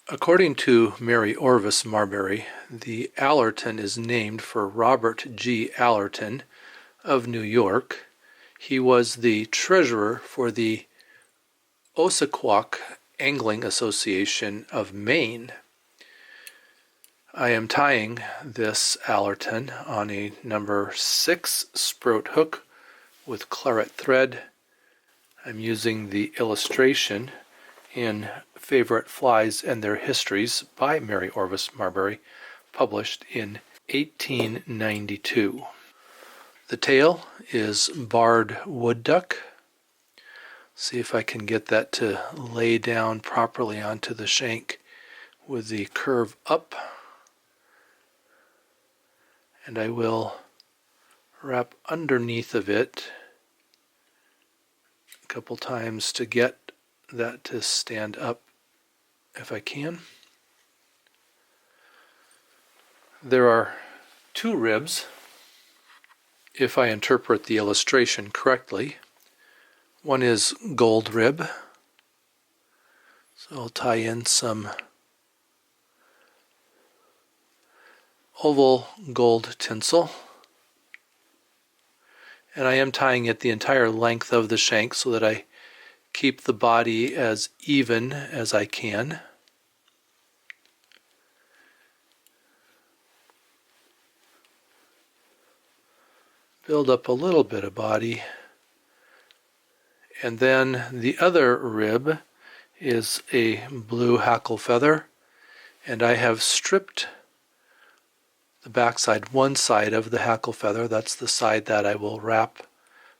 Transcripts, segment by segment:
According to Mary Orvis Marbury, the Allerton is named for Robert G. Allerton of New York. He was the treasurer for the Osaquock Angling Association of Maine. I am tying this Allerton on a number 6 sproat hook with claret thread. I'm using the illustration in Favorite Flies and Their Histories by Mary Orvis Marbury, published in 1892. The tail is barred wood duck. See if I can get that to lay down properly onto the shank with the curve up. And I will wrap underneath of it a couple times to get that to stand up if I can. There are 2 ribs, if I interpret the illustration correctly. One is gold rib, so I'll tie in some oval gold tinsel, and I am tying it the entire length of the shank so that I keep the body as even as I can. Build up a little bit of body. And then the other rib is a blue hackle feather, and I have stripped the backside, one side of the hackle feather. That's the side that I will wrap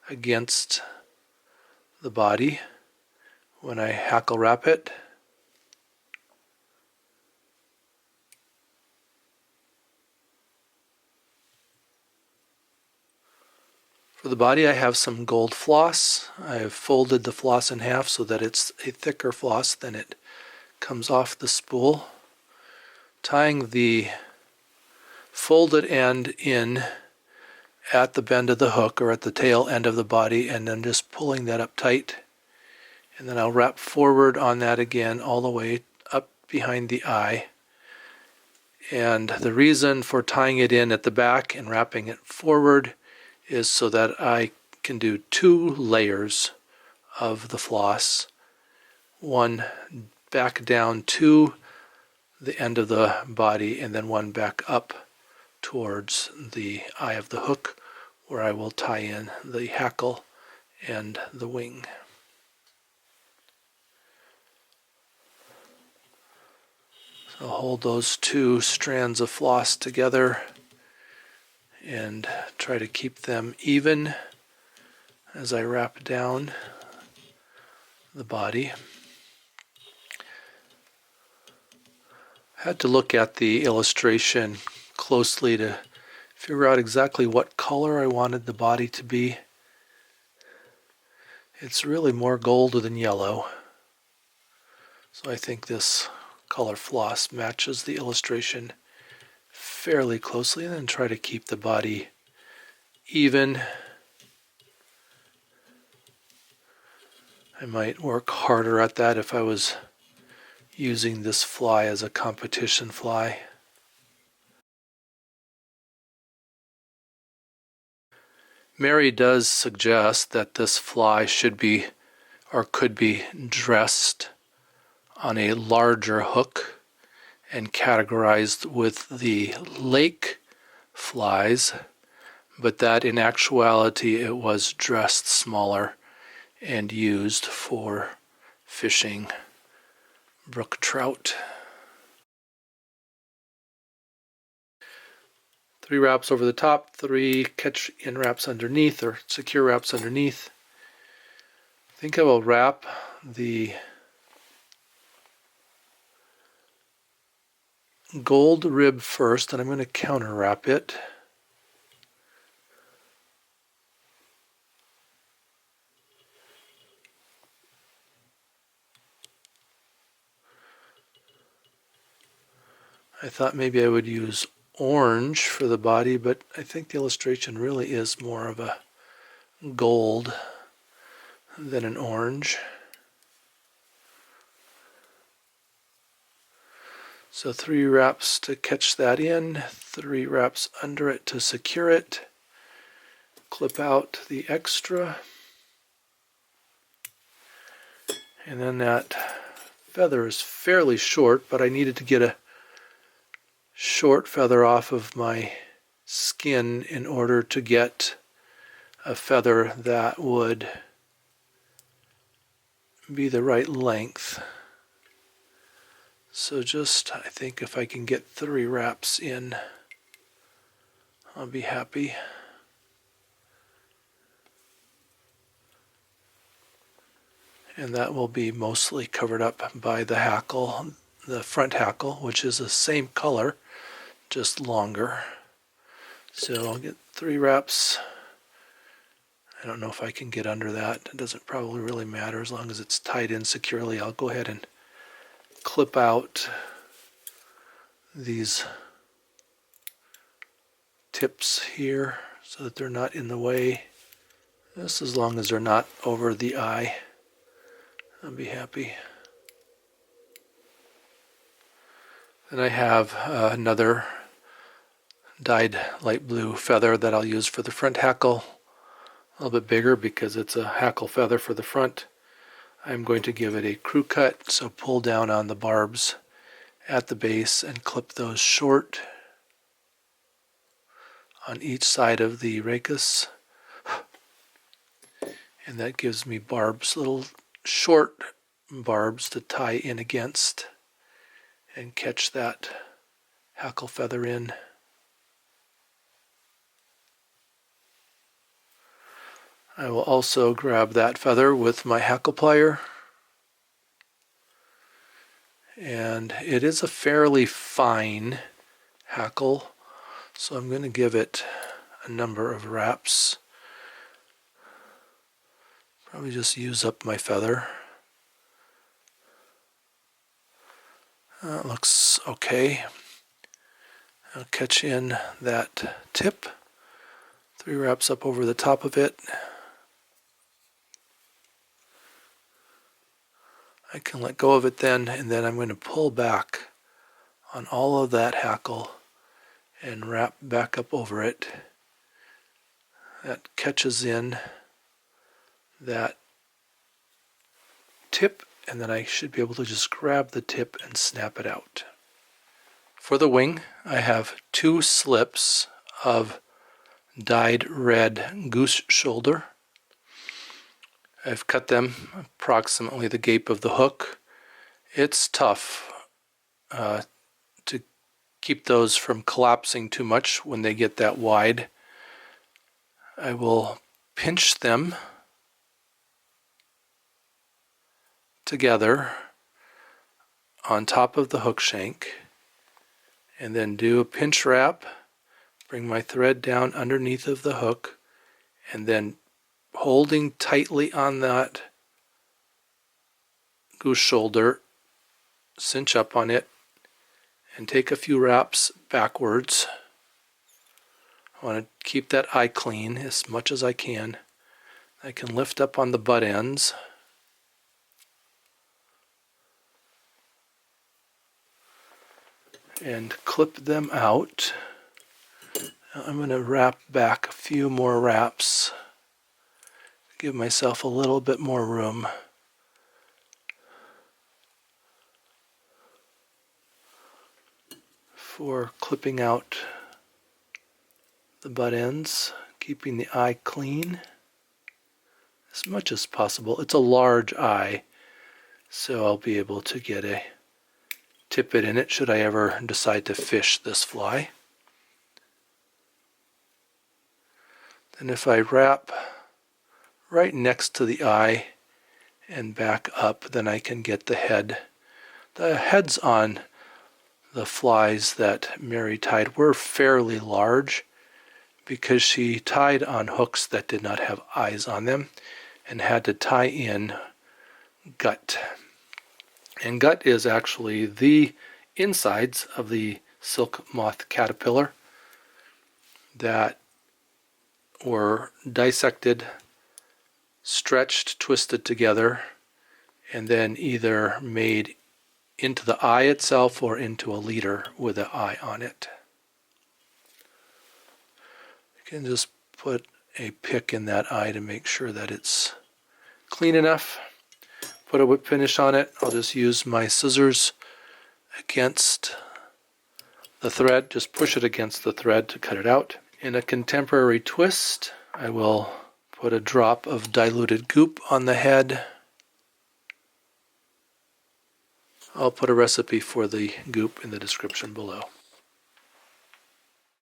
against the body when I hackle wrap it. For the body, I have some gold floss. I have folded the floss in half so that it's a thicker floss than it comes off the spool. Tying the folded end in at the bend of the hook or at the tail end of the body, and then just pulling that up tight. And then I'll wrap forward on that again all the way up behind the eye. And the reason for tying it in at the back and wrapping it forward is so that I can do 2 layers of the floss. One back down to the end of the body, and then one back up towards the eye of the hook, where I will tie in the hackle and the wing. So I'll hold those 2 strands of floss together and try to keep them even as I wrap down the body. I had to look at the illustration closely to figure out exactly what color I wanted the body to be. It's really more gold than yellow, so I think this color floss matches the illustration fairly closely, and then try to keep the body even. I might work harder at that if I was using this fly as a competition fly. Mary does suggest that this fly should be or could be dressed on a larger hook and categorized with the lake flies, but that in actuality it was dressed smaller and used for fishing brook trout. 3 wraps over the top, 3 catch-in wraps underneath, or secure wraps underneath. I think I will wrap the gold rib first, and I'm going to counter wrap it. I thought maybe I would use orange for the body, but I think the illustration really is more of a gold than an orange. So 3 wraps to catch that in, 3 wraps under it to secure it. Clip out the extra. And then that feather is fairly short, but I needed to get a short feather off of my skin in order to get a feather that would be the right length. So just, I think if I can get 3 wraps in, I'll be happy. And that will be mostly covered up by the hackle, the front hackle, which is the same color, just longer. So I'll get 3 wraps. I don't know if I can get under that. It doesn't probably really matter as long as it's tied in securely. I'll go ahead and clip out these tips here so that they're not in the way. Just as long as they're not over the eye, I'll be happy. Then I have another dyed light blue feather that I'll use for the front hackle. A little bit bigger because it's a hackle feather for the front. I'm going to give it a crew cut, so pull down on the barbs at the base and clip those short on each side of the rachis. And that gives me barbs, little short barbs to tie in against and catch that hackle feather in. I will also grab that feather with my hackle plier. And it is a fairly fine hackle, so I'm going to give it a number of wraps. Probably just use up my feather. That looks okay. I'll catch in that tip. 3 wraps up over the top of it. I can let go of it then, and then I'm going to pull back on all of that hackle and wrap back up over it. That catches in that tip, and then I should be able to just grab the tip and snap it out. For the wing, I have 2 slips of dyed red goose shoulder. I've cut them approximately the gape of the hook. It's tough to keep those from collapsing too much when they get that wide. I will pinch them together on top of the hook shank and then do a pinch wrap, bring my thread down underneath of the hook, and then holding tightly on that goose shoulder, cinch up on it and take a few wraps backwards. I want to keep that eye clean as much as I can. I can lift up on the butt ends. And clip them out. Now I'm going to wrap back a few more wraps. Give myself a little bit more room. For clipping out the butt ends, keeping the eye clean as much as possible. It's a large eye, so I'll be able to get a tippet in it should I ever decide to fish this fly. Then if I wrap right next to the eye and back up, then I can get the head. The heads on the flies that Mary tied were fairly large because she tied on hooks that did not have eyes on them and had to tie in gut. And gut is actually the insides of the silk moth caterpillar that were dissected, stretched, twisted together, and then either made into the eye itself or into a leader with an eye on it. You can just put a pick in that eye to make sure that it's clean enough. Put a whip finish on it. I'll just use my scissors against the thread. Just push it against the thread to cut it out. In a contemporary twist, I will put a drop of diluted goop on the head. I'll put a recipe for the goop in the description below.